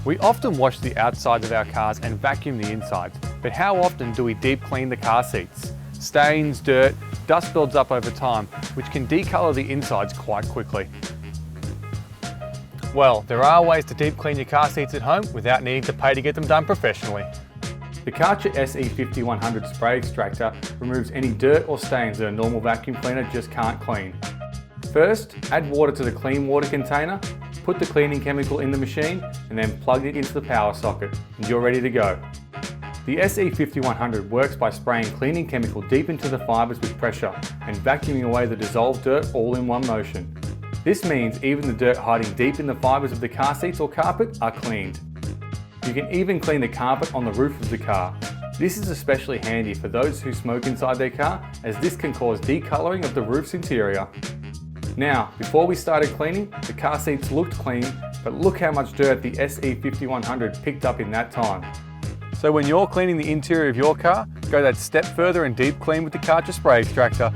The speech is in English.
We often wash the outsides of our cars and vacuum the insides, but how often do we deep clean the car seats? Stains, dirt, dust builds up over time, which can decolour the insides quite quickly. Well, there are ways to deep clean your car seats at home without needing to pay to get them done professionally. The Kärcher SE 5100 Spray Extractor removes any dirt or stains that a normal vacuum cleaner just can't clean. First, add water to the clean water container, put the cleaning chemical in the machine, and then plug it into the power socket, and you're ready to go. The SE 5100 works by spraying cleaning chemical deep into the fibres with pressure and vacuuming away the dissolved dirt all in one motion. This means even the dirt hiding deep in the fibres of the car seats or carpet are cleaned. You can even clean the carpet on the roof of the car. This is especially handy for those who smoke inside their car, as this can cause decolouring of the roof's interior. Now, before we started cleaning, the car seats looked clean, but look how much dirt the SE 5100 picked up in that time. So when you're cleaning the interior of your car, go that step further and deep clean with the Kärcher Spray Extractor.